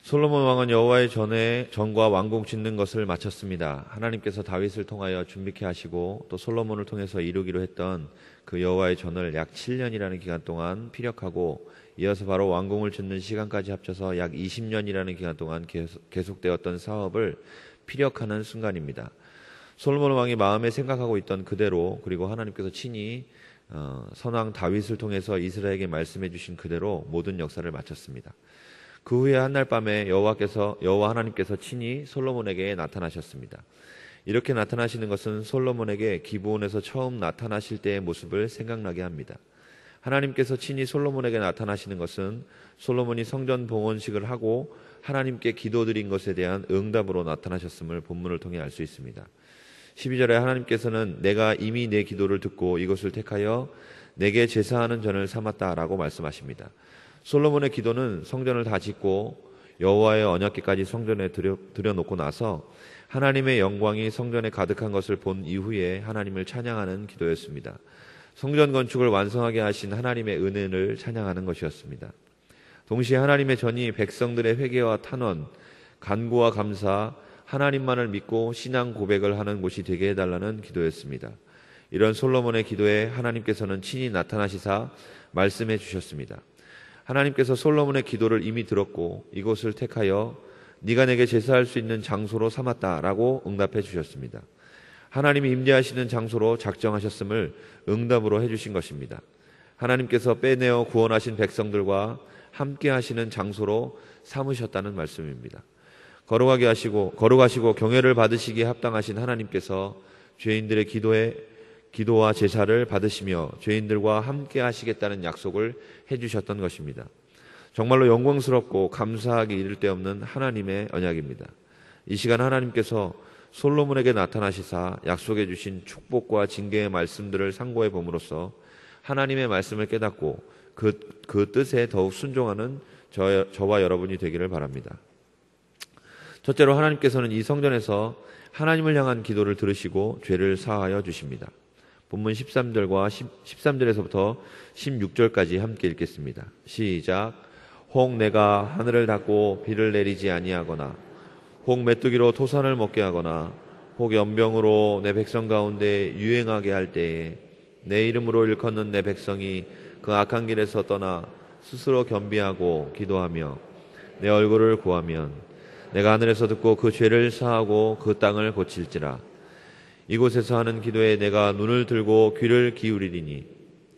솔로몬 왕은 여호와의 전과 왕궁 짓는 것을 마쳤습니다. 하나님께서 다윗을 통하여 준비케 하시고 또 솔로몬을 통해서 이루기로 했던 그 여호와의 전을 약 7년이라는 기간 동안 피력하고, 이어서 바로 왕궁을 짓는 시간까지 합쳐서 약 20년이라는 기간 동안 계속되었던 사업을 피력하는 순간입니다. 솔로몬 왕이 마음에 생각하고 있던 그대로, 그리고 하나님께서 친히 선왕 다윗을 통해서 이스라엘에게 말씀해 주신 그대로 모든 역사를 마쳤습니다. 그 후에 한날 밤에 여호와 하나님께서 친히 솔로몬에게 나타나셨습니다. 이렇게 나타나시는 것은 솔로몬에게 기브온에서 처음 나타나실 때의 모습을 생각나게 합니다. 하나님께서 친히 솔로몬에게 나타나시는 것은 솔로몬이 성전 봉헌식을 하고 하나님께 기도드린 것에 대한 응답으로 나타나셨음을 본문을 통해 알 수 있습니다. 12절에 하나님께서는 내가 이미 내 기도를 듣고 이것을 택하여 내게 제사하는 전을 삼았다라고 말씀하십니다. 솔로몬의 기도는 성전을 다 짓고 여호와의 언약궤까지 성전에 들여놓고 나서 하나님의 영광이 성전에 가득한 것을 본 이후에 하나님을 찬양하는 기도였습니다. 성전 건축을 완성하게 하신 하나님의 은혜를 찬양하는 것이었습니다. 동시에 하나님의 전이 백성들의 회개와 탄원, 간구와 감사, 하나님만을 믿고 신앙 고백을 하는 곳이 되게 해달라는 기도였습니다. 이런 솔로몬의 기도에 하나님께서는 친히 나타나시사 말씀해 주셨습니다. 하나님께서 솔로몬의 기도를 이미 들었고 이곳을 택하여 네가 내게 제사할 수 있는 장소로 삼았다라고 응답해 주셨습니다. 하나님이 임재하시는 장소로 작정하셨음을 응답으로 해주신 것입니다. 하나님께서 빼내어 구원하신 백성들과 함께 하시는 장소로 삼으셨다는 말씀입니다. 거룩하시고 경외를 받으시기에 합당하신 하나님께서 죄인들의 기도와 제사를 받으시며 죄인들과 함께 하시겠다는 약속을 해주셨던 것입니다. 정말로 영광스럽고 감사하기 이를 데 없는 하나님의 언약입니다. 이 시간 하나님께서 솔로몬에게 나타나시사 약속해 주신 축복과 징계의 말씀들을 상고해 봄으로써 하나님의 말씀을 깨닫고 그 뜻에 더욱 순종하는 저와 여러분이 되기를 바랍니다. 첫째로 하나님께서는 이 성전에서 하나님을 향한 기도를 들으시고 죄를 사하여 주십니다. 본문 13절에서부터 16절까지 함께 읽겠습니다. 시작. 혹 내가 하늘을 닫고 비를 내리지 아니하거나 혹 메뚜기로 토산을 먹게 하거나 혹 연병으로 내 백성 가운데 유행하게 할 때에 내 이름으로 일컫는 내 백성이 그 악한 길에서 떠나 스스로 겸비하고 기도하며 내 얼굴을 구하면 내가 하늘에서 듣고 그 죄를 사하고 그 땅을 고칠지라. 이곳에서 하는 기도에 내가 눈을 들고 귀를 기울이리니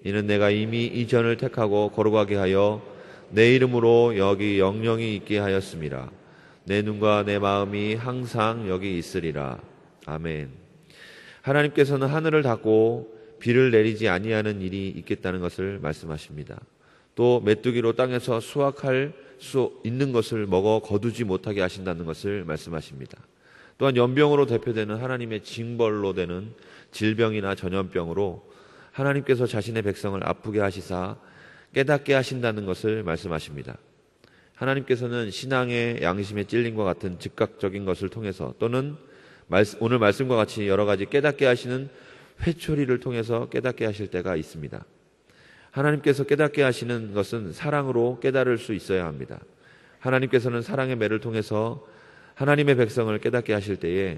이는 내가 이미 이 전을 택하고 거룩하게 하여 내 이름으로 여기 영영이 있게 하였음이라. 내 눈과 내 마음이 항상 여기 있으리라. 아멘. 하나님께서는 하늘을 닫고 비를 내리지 아니하는 일이 있겠다는 것을 말씀하십니다. 또 메뚜기로 땅에서 수확할 수 있는 것을 먹어 거두지 못하게 하신다는 것을 말씀하십니다. 또한 연병으로 대표되는 하나님의 징벌로 되는 질병이나 전염병으로 하나님께서 자신의 백성을 아프게 하시사 깨닫게 하신다는 것을 말씀하십니다. 하나님께서는 신앙의 양심의 찔림과 같은 즉각적인 것을 통해서 또는 오늘 말씀과 같이 여러 가지 깨닫게 하시는 회초리를 통해서 깨닫게 하실 때가 있습니다. 하나님께서 깨닫게 하시는 것은 사랑으로 깨달을 수 있어야 합니다. 하나님께서는 사랑의 매를 통해서 하나님의 백성을 깨닫게 하실 때에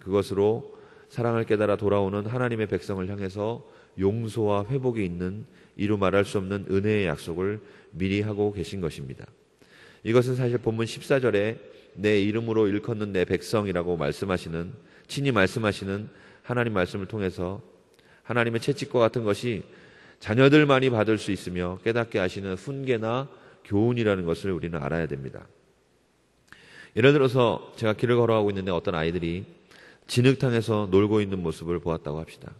그것으로 사랑을 깨달아 돌아오는 하나님의 백성을 향해서 용서와 회복이 있는 이루 말할 수 없는 은혜의 약속을 미리 하고 계신 것입니다. 이것은 사실 본문 14절에 내 이름으로 일컫는 내 백성이라고 친히 말씀하시는 하나님 말씀을 통해서 하나님의 채찍과 같은 것이 자녀들만이 받을 수 있으며 깨닫게 하시는 훈계나 교훈이라는 것을 우리는 알아야 됩니다. 예를 들어서 제가 길을 걸어가고 있는데 어떤 아이들이 진흙탕에서 놀고 있는 모습을 보았다고 합시다.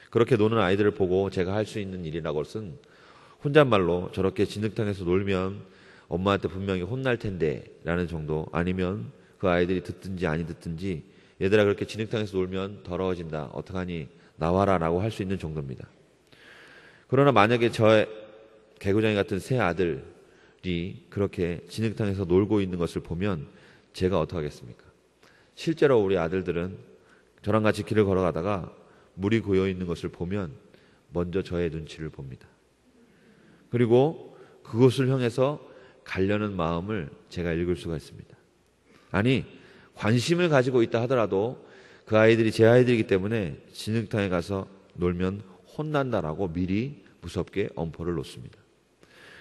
그렇게 노는 아이들을 보고 제가 할 수 있는 일이라고 것은 혼잣말로 저렇게 진흙탕에서 놀면 엄마한테 분명히 혼날 텐데 라는 정도, 아니면 그 아이들이 듣든지 아니 듣든지 얘들아 그렇게 진흙탕에서 놀면 더러워진다 어떡하니 나와라 라고 할 수 있는 정도입니다. 그러나 만약에 저의 개구장이 같은 새 아들이 그렇게 진흙탕에서 놀고 있는 것을 보면 제가 어떻게 하겠습니까? 실제로 우리 아들들은 저랑 같이 길을 걸어가다가 물이 고여 있는 것을 보면 먼저 저의 눈치를 봅니다. 그리고 그것을 향해서 가려는 마음을 제가 읽을 수가 있습니다. 아니, 관심을 가지고 있다 하더라도 그 아이들이 제 아이들이기 때문에 진흙탕에 가서 놀면 혼난다라고 미리 무섭게 엄포를 놓습니다.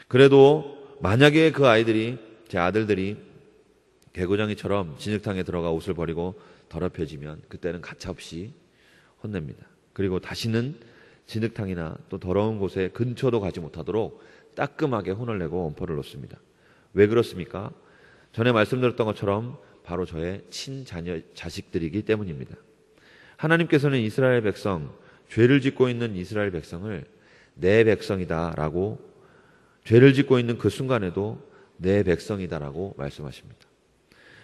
그래도 만약에 그 아이들이, 제 아들들이 개구장이처럼 진흙탕에 들어가 옷을 버리고 더럽혀지면 그때는 가차없이 혼냅니다. 그리고 다시는 진흙탕이나 또 더러운 곳에 근처도 가지 못하도록 따끔하게 혼을 내고 엄포를 놓습니다. 왜 그렇습니까? 전에 말씀드렸던 것처럼 바로 저의 친자녀 자식들이기 때문입니다. 하나님께서는 이스라엘 백성, 죄를 짓고 있는 이스라엘 백성을 내 백성이다라고, 죄를 짓고 있는 그 순간에도 내 백성이다라고 말씀하십니다.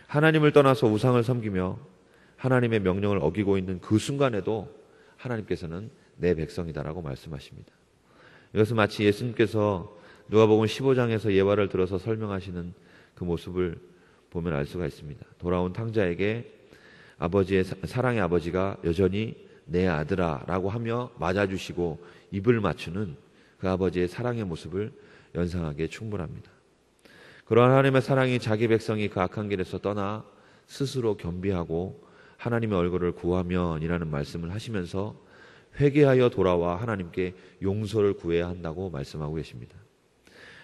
하나님을 떠나서 우상을 섬기며 하나님의 명령을 어기고 있는 그 순간에도 하나님께서는 내 백성이다라고 말씀하십니다. 이것은 마치 예수님께서 누가복음 15장에서 예화를 들어서 설명하시는 그 모습을 보면 알 수가 있습니다. 돌아온 탕자에게 아버지의 사랑의 아버지가 여전히 내 아들아 라고 하며 맞아주시고 입을 맞추는 그 아버지의 사랑의 모습을 연상하기에 충분합니다. 그러한 하나님의 사랑이 자기 백성이 그 악한 길에서 떠나 스스로 겸비하고 하나님의 얼굴을 구하면이라는 말씀을 하시면서 회개하여 돌아와 하나님께 용서를 구해야 한다고 말씀하고 계십니다.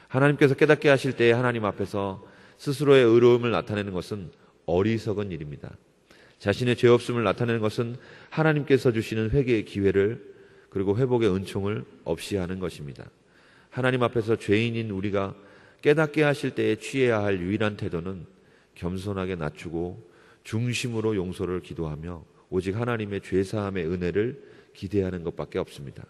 하나님께서 깨닫게 하실 때에 하나님 앞에서 스스로의 의로움을 나타내는 것은 어리석은 일입니다. 자신의 죄 없음을 나타내는 것은 하나님께서 주시는 회개의 기회를, 그리고 회복의 은총을 없이 하는 것입니다. 하나님 앞에서 죄인인 우리가 깨닫게 하실 때에 취해야 할 유일한 태도는 겸손하게 낮추고 중심으로 용서를 기도하며 오직 하나님의 죄사함의 은혜를 기대하는 것밖에 없습니다.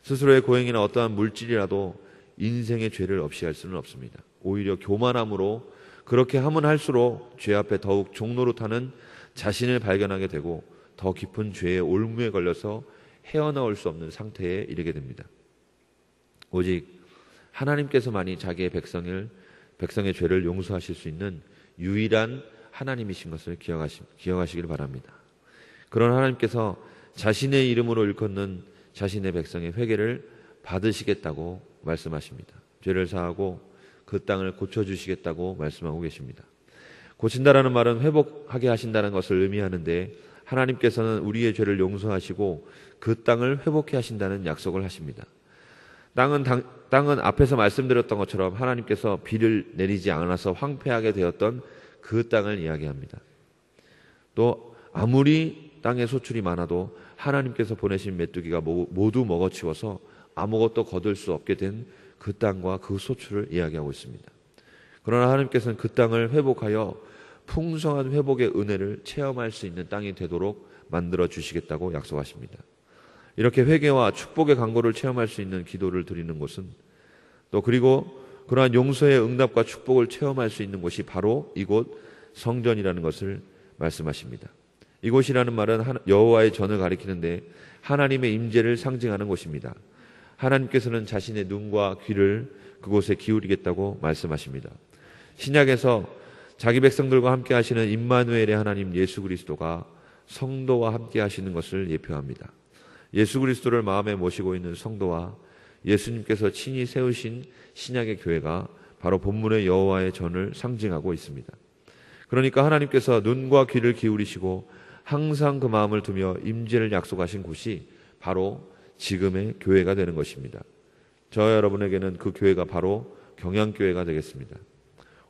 스스로의 고행이나 어떠한 물질이라도 인생의 죄를 없이 할 수는 없습니다. 오히려 교만함으로 그렇게 하면 할수록 죄 앞에 더욱 종노릇하는 자신을 발견하게 되고 더 깊은 죄의 올무에 걸려서 헤어나올 수 없는 상태에 이르게 됩니다. 오직 하나님께서만이 자기의 백성의 죄를 용서하실 수 있는 유일한 하나님이신 것을 기억하시길 바랍니다. 그런 하나님께서 자신의 이름으로 일컫는 자신의 백성의 회개를 받으시겠다고 말씀하십니다. 죄를 사하고 그 땅을 고쳐주시겠다고 말씀하고 계십니다. 고친다라는 말은 회복하게 하신다는 것을 의미하는데, 하나님께서는 우리의 죄를 용서하시고 그 땅을 회복해 하신다는 약속을 하십니다. 땅은 앞에서 말씀드렸던 것처럼 하나님께서 비를 내리지 않아서 황폐하게 되었던 그 땅을 이야기합니다. 또 아무리 땅에 소출이 많아도 하나님께서 보내신 메뚜기가 모두 먹어치워서 아무것도 거둘 수 없게 된 그 땅과 그 소출을 이야기하고 있습니다. 그러나 하나님께서는 그 땅을 회복하여 풍성한 회복의 은혜를 체험할 수 있는 땅이 되도록 만들어 주시겠다고 약속하십니다. 이렇게 회개와 축복의 간구를 체험할 수 있는 기도를 드리는 곳은, 또 그리고 그러한 용서의 응답과 축복을 체험할 수 있는 곳이 바로 이곳 성전이라는 것을 말씀하십니다. 이곳이라는 말은 여호와의 전을 가리키는데 하나님의 임재를 상징하는 곳입니다. 하나님께서는 자신의 눈과 귀를 그곳에 기울이겠다고 말씀하십니다. 신약에서 자기 백성들과 함께 하시는 임마누엘의 하나님 예수 그리스도가 성도와 함께 하시는 것을 예표합니다. 예수 그리스도를 마음에 모시고 있는 성도와 예수님께서 친히 세우신 신약의 교회가 바로 본문의 여호와의 전을 상징하고 있습니다. 그러니까 하나님께서 눈과 귀를 기울이시고 항상 그 마음을 두며 임재를 약속하신 곳이 바로 지금의 교회가 되는 것입니다. 저와 여러분에게는 그 교회가 바로 경양교회가 되겠습니다.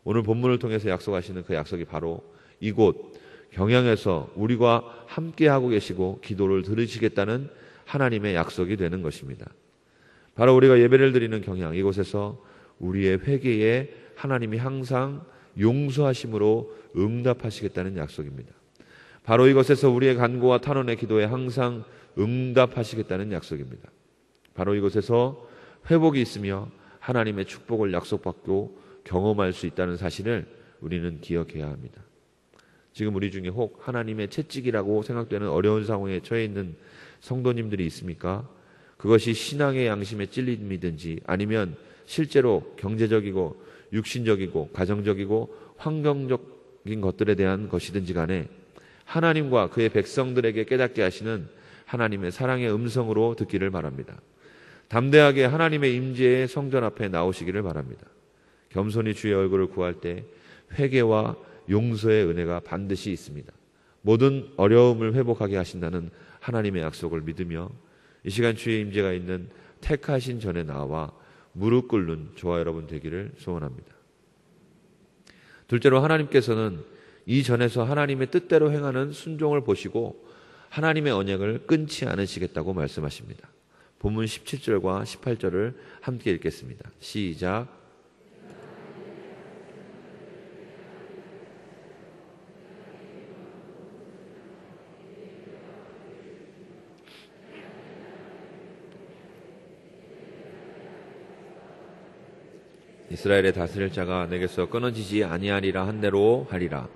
오늘 본문을 통해서 약속하시는 그 약속이 바로 이곳 경양에서 우리와 함께하고 계시고 기도를 들으시겠다는 하나님의 약속이 되는 것입니다. 바로 우리가 예배를 드리는 경양, 이곳에서 우리의 회개에 하나님이 항상 용서하심으로 응답하시겠다는 약속입니다. 바로 이곳에서 우리의 간구와 탄원의 기도에 항상 응답하시겠다는 약속입니다. 바로 이곳에서 회복이 있으며 하나님의 축복을 약속받고 경험할 수 있다는 사실을 우리는 기억해야 합니다. 지금 우리 중에 혹 하나님의 채찍이라고 생각되는 어려운 상황에 처해 있는 성도님들이 있습니까? 그것이 신앙의 양심의 찔림이든지 아니면 실제로 경제적이고 육신적이고 가정적이고 환경적인 것들에 대한 것이든지 간에 하나님과 그의 백성들에게 깨닫게 하시는 하나님의 사랑의 음성으로 듣기를 바랍니다. 담대하게 하나님의 임재의 성전 앞에 나오시기를 바랍니다. 겸손히 주의 얼굴을 구할 때 회개와 용서의 은혜가 반드시 있습니다. 모든 어려움을 회복하게 하신다는 하나님의 약속을 믿으며 이 시간 주의 임재가 있는 택하신 전에 나와 무릎 꿇는 저와 여러분 되기를 소원합니다. 둘째로 하나님께서는 이 전에서 하나님의 뜻대로 행하는 순종을 보시고 하나님의 언약을 끊지 않으시겠다고 말씀하십니다. 본문 17절과 18절을 함께 읽겠습니다. 시작. 이스라엘의 다스릴 자가 내게서 끊어지지 아니하리라 한 대로 하리라.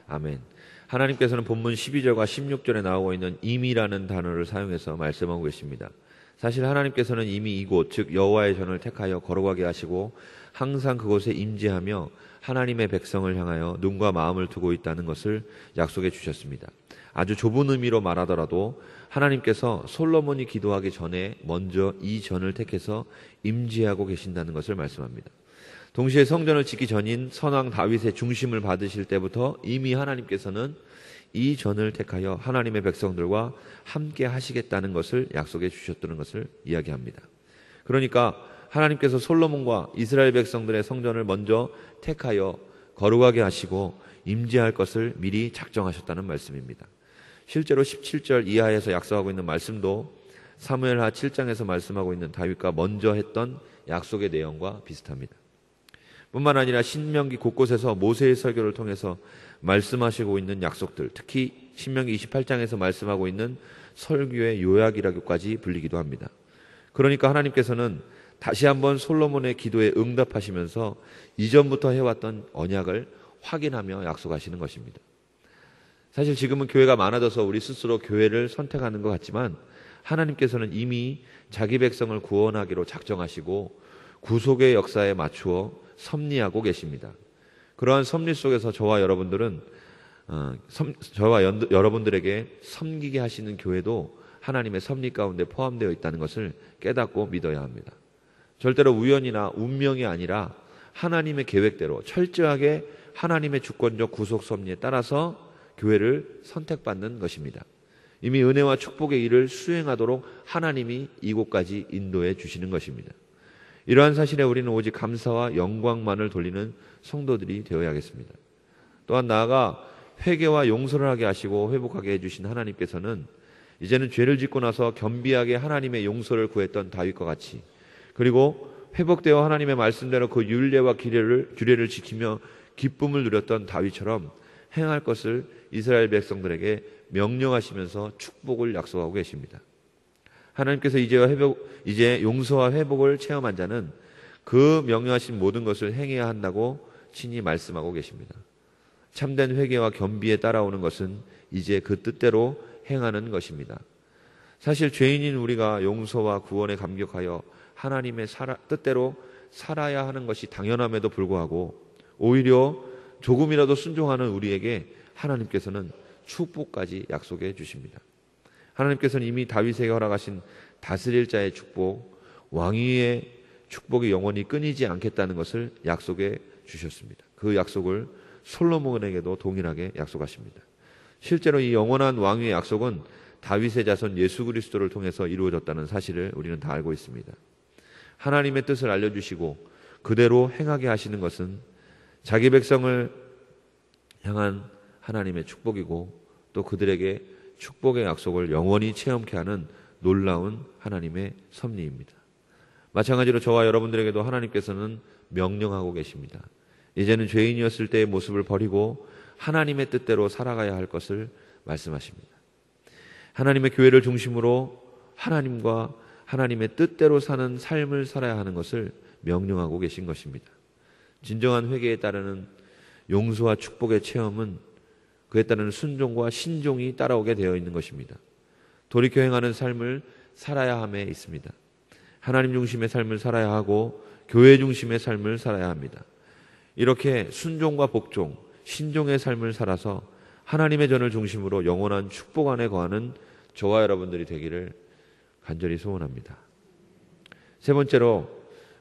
아멘. 하나님께서는 본문 12절과 16절에 나오고 있는 임이라는 단어를 사용해서 말씀하고 계십니다. 사실 하나님께서는 이미 이곳 즉 여호와의 전을 택하여 걸어가게 하시고 항상 그곳에 임재하며 하나님의 백성을 향하여 눈과 마음을 두고 있다는 것을 약속해 주셨습니다. 아주 좁은 의미로 말하더라도 하나님께서 솔로몬이 기도하기 전에 먼저 이 전을 택해서 임재하고 계신다는 것을 말씀합니다. 동시에 성전을 짓기 전인 선왕 다윗의 중심을 받으실 때부터 이미 하나님께서는 이 전을 택하여 하나님의 백성들과 함께 하시겠다는 것을 약속해 주셨다는 것을 이야기합니다. 그러니까 하나님께서 솔로몬과 이스라엘 백성들의 성전을 먼저 택하여 거룩하게 하시고 임재할 것을 미리 작정하셨다는 말씀입니다. 실제로 17절 이하에서 약속하고 있는 말씀도 사무엘하 7장에서 말씀하고 있는 다윗과 먼저 했던 약속의 내용과 비슷합니다. 뿐만 아니라 신명기 곳곳에서 모세의 설교를 통해서 말씀하시고 있는 약속들, 특히 신명기 28장에서 말씀하고 있는 설교의 요약이라고까지 불리기도 합니다. 그러니까 하나님께서는 다시 한번 솔로몬의 기도에 응답하시면서 이전부터 해왔던 언약을 확인하며 약속하시는 것입니다. 사실 지금은 교회가 많아져서 우리 스스로 교회를 선택하는 것 같지만 하나님께서는 이미 자기 백성을 구원하기로 작정하시고 구속의 역사에 맞추어 섭리하고 계십니다. 그러한 섭리 속에서 저와 여러분들에게 섬기게 하시는 교회도 하나님의 섭리 가운데 포함되어 있다는 것을 깨닫고 믿어야 합니다. 절대로 우연이나 운명이 아니라 하나님의 계획대로 철저하게 하나님의 주권적 구속 섭리에 따라서 교회를 선택받는 것입니다. 이미 은혜와 축복의 일을 수행하도록 하나님이 이곳까지 인도해 주시는 것입니다. 이러한 사실에 우리는 오직 감사와 영광만을 돌리는 성도들이 되어야겠습니다. 또한 나아가 회개와 용서를 하게 하시고 회복하게 해주신 하나님께서는 이제는 죄를 짓고 나서 겸비하게 하나님의 용서를 구했던 다윗과 같이 그리고 회복되어 하나님의 말씀대로 그 율례와 규례를 지키며 기쁨을 누렸던 다윗처럼 행할 것을 이스라엘 백성들에게 명령하시면서 축복을 약속하고 계십니다. 하나님께서 이제 용서와 회복을 체험한 자는 그 명령하신 모든 것을 행해야 한다고 친히 말씀하고 계십니다. 참된 회개와 겸비에 따라오는 것은 이제 그 뜻대로 행하는 것입니다. 사실 죄인인 우리가 용서와 구원에 감격하여 하나님의 뜻대로 살아야 하는 것이 당연함에도 불구하고 오히려 조금이라도 순종하는 우리에게 하나님께서는 축복까지 약속해 주십니다. 하나님께서는 이미 다윗에게 허락하신 다스릴 자의 축복, 왕위의 축복이 영원히 끊이지 않겠다는 것을 약속해 주셨습니다. 그 약속을 솔로몬에게도 동일하게 약속하십니다. 실제로 이 영원한 왕위의 약속은 다윗의 자손 예수 그리스도를 통해서 이루어졌다는 사실을 우리는 다 알고 있습니다. 하나님의 뜻을 알려주시고 그대로 행하게 하시는 것은 자기 백성을 향한 하나님의 축복이고 또 그들에게 축복의 약속을 영원히 체험케 하는 놀라운 하나님의 섭리입니다. 마찬가지로 저와 여러분들에게도 하나님께서는 명령하고 계십니다. 이제는 죄인이었을 때의 모습을 버리고 하나님의 뜻대로 살아가야 할 것을 말씀하십니다. 하나님의 교회를 중심으로 하나님과 하나님의 뜻대로 사는 삶을 살아야 하는 것을 명령하고 계신 것입니다. 진정한 회개에 따르는 용서와 축복의 체험은 그에 따르는 순종과 신종이 따라오게 되어 있는 것입니다. 돌이켜 행하는 삶을 살아야 함에 있습니다. 하나님 중심의 삶을 살아야 하고 교회 중심의 삶을 살아야 합니다. 이렇게 순종과 복종, 신종의 삶을 살아서 하나님의 전을 중심으로 영원한 축복 안에 거하는 저와 여러분들이 되기를 간절히 소원합니다. 세 번째로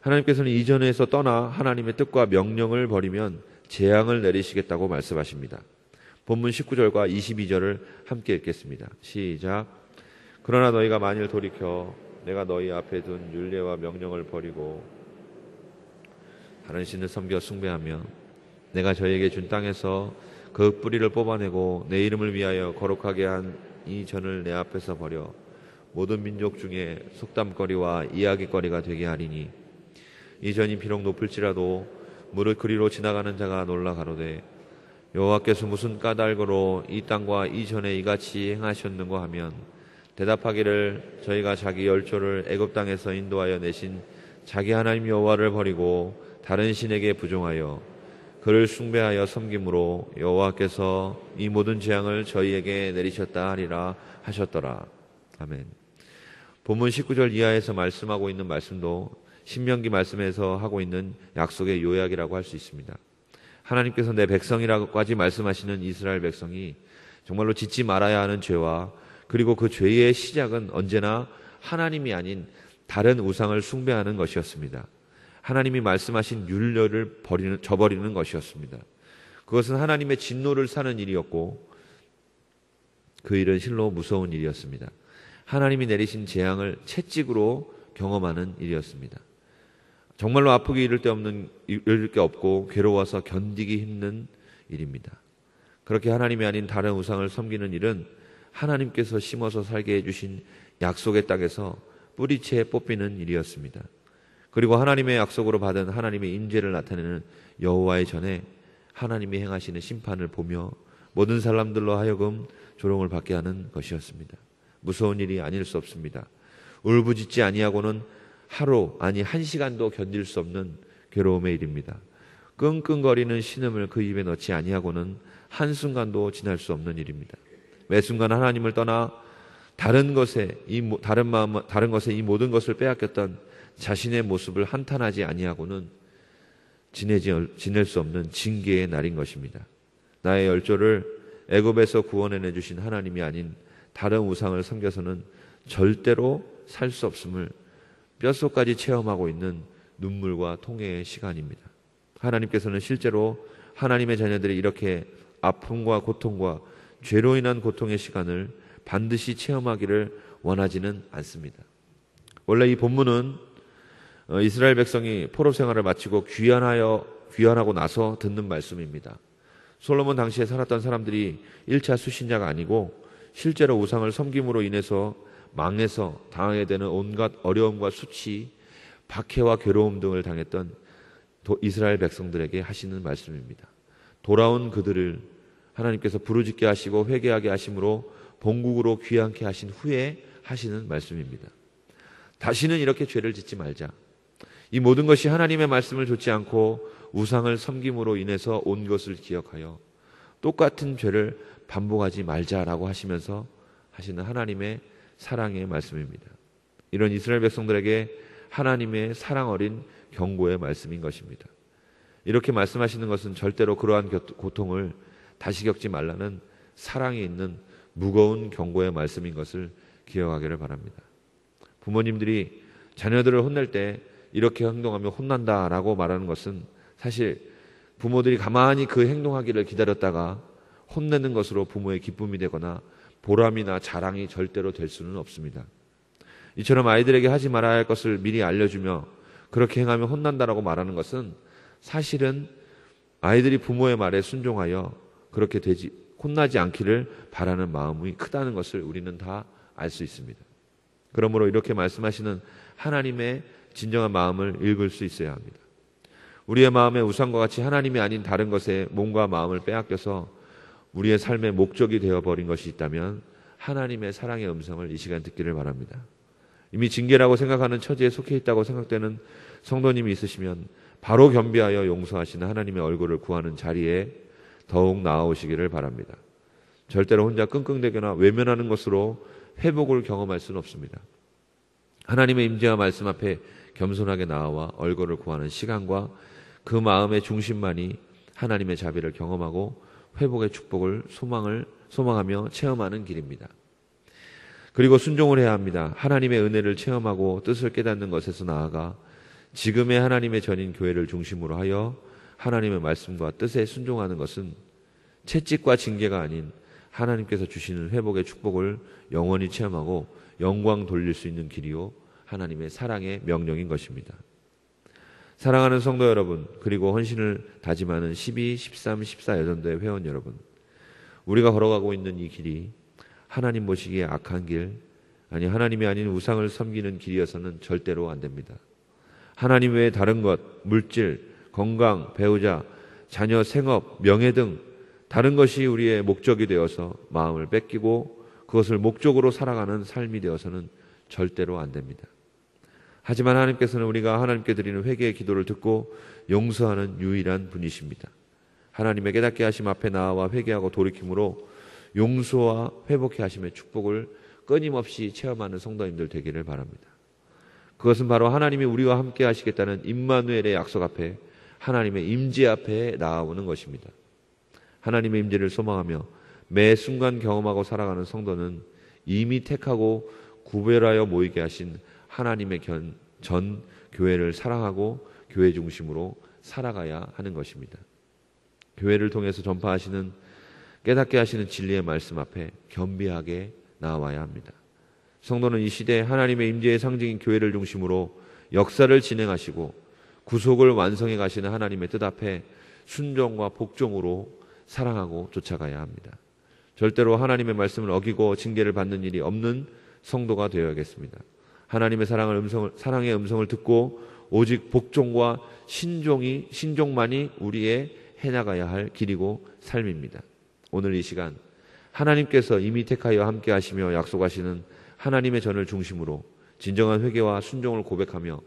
하나님께서는 이전에서 떠나 하나님의 뜻과 명령을 버리면 재앙을 내리시겠다고 말씀하십니다. 본문 19절과 22절을 함께 읽겠습니다. 시작. 그러나 너희가 만일 돌이켜 내가 너희 앞에 둔 율례와 명령을 버리고 다른 신을 섬겨 숭배하며 내가 저에게 준 땅에서 그 뿌리를 뽑아내고 내 이름을 위하여 거룩하게 한 이 전을 내 앞에서 버려 모든 민족 중에 속담거리와 이야기거리가 되게 하리니 이 전이 비록 높을지라도 무릇 그리로 지나가는 자가 놀라 가로되 여호와께서 무슨 까닭으로 이 땅과 이 전에 이같이 행하셨는고 하면 대답하기를 저희가 자기 열조를 애굽 땅에서 인도하여 내신 자기 하나님 여호와를 버리고 다른 신에게 부종하여 그를 숭배하여 섬김으로 여호와께서 이 모든 재앙을 저희에게 내리셨다 하리라 하셨더라. 아멘. 본문 19절 이하에서 말씀하고 있는 말씀도 신명기 말씀에서 하고 있는 약속의 요약이라고 할 수 있습니다. 하나님께서 내 백성이라고까지 말씀하시는 이스라엘 백성이 정말로 짓지 말아야 하는 죄와 그리고 그 죄의 시작은 언제나 하나님이 아닌 다른 우상을 숭배하는 것이었습니다. 하나님이 말씀하신 율례를 저버리는 것이었습니다. 그것은 하나님의 진노를 사는 일이었고 그 일은 실로 무서운 일이었습니다. 하나님이 내리신 재앙을 채찍으로 경험하는 일이었습니다. 정말로 아프기 이를 게 없고 괴로워서 견디기 힘든 일입니다. 그렇게 하나님이 아닌 다른 우상을 섬기는 일은 하나님께서 심어서 살게 해주신 약속의 땅에서 뿌리채 뽑히는 일이었습니다. 그리고 하나님의 약속으로 받은 하나님의 임재를 나타내는 여호와의 전에 하나님이 행하시는 심판을 보며 모든 사람들로 하여금 조롱을 받게 하는 것이었습니다. 무서운 일이 아닐 수 없습니다. 울부짖지 아니하고는 하루 아니 1시간도 견딜 수 없는 괴로움의 일입니다. 끙끙거리는 신음을 그 입에 넣지 아니하고는 한순간도 지날 수 없는 일입니다. 매 순간 하나님을 떠나 다른 것에 이 모든 것을 빼앗겼던 자신의 모습을 한탄하지 아니하고는 지낼 수 없는 징계의 날인 것입니다. 나의 열조를 애굽에서 구원해내 주신 하나님이 아닌 다른 우상을 섬겨서는 절대로 살 수 없음을 뼛속까지 체험하고 있는 눈물과 통회의 시간입니다. 하나님께서는 실제로 하나님의 자녀들이 이렇게 아픔과 고통과 죄로 인한 고통의 시간을 반드시 체험하기를 원하지는 않습니다. 원래 이 본문은 이스라엘 백성이 포로 생활을 마치고 귀환하고 나서 듣는 말씀입니다. 솔로몬 당시에 살았던 사람들이 1차 수신자가 아니고 실제로 우상을 섬김으로 인해서 망해서 당하게 되는 온갖 어려움과 수치, 박해와 괴로움 등을 당했던 이스라엘 백성들에게 하시는 말씀입니다. 돌아온 그들을 하나님께서 부르짖게 하시고 회개하게 하심으로 본국으로 귀환케 하신 후에 하시는 말씀입니다. 다시는 이렇게 죄를 짓지 말자. 이 모든 것이 하나님의 말씀을 듣지 않고 우상을 섬김으로 인해서 온 것을 기억하여 똑같은 죄를 반복하지 말자라고 하시면서 하시는 하나님의 사랑의 말씀입니다. 이런 이스라엘 백성들에게 하나님의 사랑 어린 경고의 말씀인 것입니다. 이렇게 말씀하시는 것은 절대로 그러한 고통을 다시 겪지 말라는 사랑이 있는 무거운 경고의 말씀인 것을 기억하기를 바랍니다. 부모님들이 자녀들을 혼낼 때 이렇게 행동하면 혼난다라고 말하는 것은 사실 부모들이 가만히 그 행동하기를 기다렸다가 혼내는 것으로 부모의 기쁨이 되거나 보람이나 자랑이 절대로 될 수는 없습니다. 이처럼 아이들에게 하지 말아야 할 것을 미리 알려주며 그렇게 행하면 혼난다라고 말하는 것은 사실은 아이들이 부모의 말에 순종하여 그렇게 혼나지 않기를 바라는 마음이 크다는 것을 우리는 다 알 수 있습니다. 그러므로 이렇게 말씀하시는 하나님의 진정한 마음을 읽을 수 있어야 합니다. 우리의 마음에 우상과 같이 하나님이 아닌 다른 것에 몸과 마음을 빼앗겨서 우리의 삶의 목적이 되어버린 것이 있다면 하나님의 사랑의 음성을 이 시간 듣기를 바랍니다. 이미 징계라고 생각하는 처지에 속해 있다고 생각되는 성도님이 있으시면 바로 겸비하여 용서하시는 하나님의 얼굴을 구하는 자리에 더욱 나아오시기를 바랍니다. 절대로 혼자 끙끙대거나 외면하는 것으로 회복을 경험할 수는 없습니다. 하나님의 임재와 말씀 앞에 겸손하게 나아와 얼굴을 구하는 시간과 그 마음의 중심만이 하나님의 자비를 경험하고 회복의 축복을 소망하며 체험하는 길입니다. 그리고 순종을 해야 합니다. 하나님의 은혜를 체험하고 뜻을 깨닫는 것에서 나아가 지금의 하나님의 전인 교회를 중심으로 하여 하나님의 말씀과 뜻에 순종하는 것은 채찍과 징계가 아닌 하나님께서 주시는 회복의 축복을 영원히 체험하고 영광 돌릴 수 있는 길이요 하나님의 사랑의 명령인 것입니다. 사랑하는 성도 여러분, 그리고 헌신을 다짐하는 12, 13, 14 여전도의 회원 여러분, 우리가 걸어가고 있는 이 길이 하나님 보시기에 악한 길, 아니 하나님이 아닌 우상을 섬기는 길이어서는 절대로 안 됩니다. 하나님 외에 다른 것, 물질, 건강, 배우자, 자녀, 생업, 명예 등 다른 것이 우리의 목적이 되어서 마음을 뺏기고 그것을 목적으로 살아가는 삶이 되어서는 절대로 안 됩니다. 하지만 하나님께서는 우리가 하나님께 드리는 회개의 기도를 듣고 용서하는 유일한 분이십니다. 하나님의 깨닫게 하심 앞에 나와 회개하고 돌이킴으로 용서와 회복해 하심의 축복을 끊임없이 체험하는 성도님들 되기를 바랍니다. 그것은 바로 하나님이 우리와 함께 하시겠다는 임마누엘의 약속 앞에 하나님의 임재 앞에 나아오는 것입니다. 하나님의 임재를 소망하며 매 순간 경험하고 살아가는 성도는 이미 택하고 구별하여 모이게 하신 하나님의 전 교회를 사랑하고 교회 중심으로 살아가야 하는 것입니다. 교회를 통해서 전파하시는 깨닫게 하시는 진리의 말씀 앞에 겸비하게 나와야 합니다. 성도는 이 시대에 하나님의 임재의 상징인 교회를 중심으로 역사를 진행하시고 구속을 완성해 가시는 하나님의 뜻 앞에 순종과 복종으로 사랑하고 쫓아가야 합니다. 절대로 하나님의 말씀을 어기고 징계를 받는 일이 없는 성도가 되어야겠습니다. 하나님의 사랑의 음성을 듣고 오직 복종과 신종만이 우리의 해나가야 할 길이고 삶입니다. 오늘 이 시간 하나님께서 이미 택하여 함께 하시며 약속하시는 하나님의 전을 중심으로 진정한 회개와 순종을 고백하며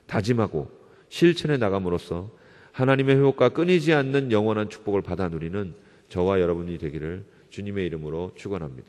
다짐하고 실천해 나감으로써 하나님의 회복과 끊이지 않는 영원한 축복을 받아 누리는 저와 여러분이 되기를 주님의 이름으로 축원합니다.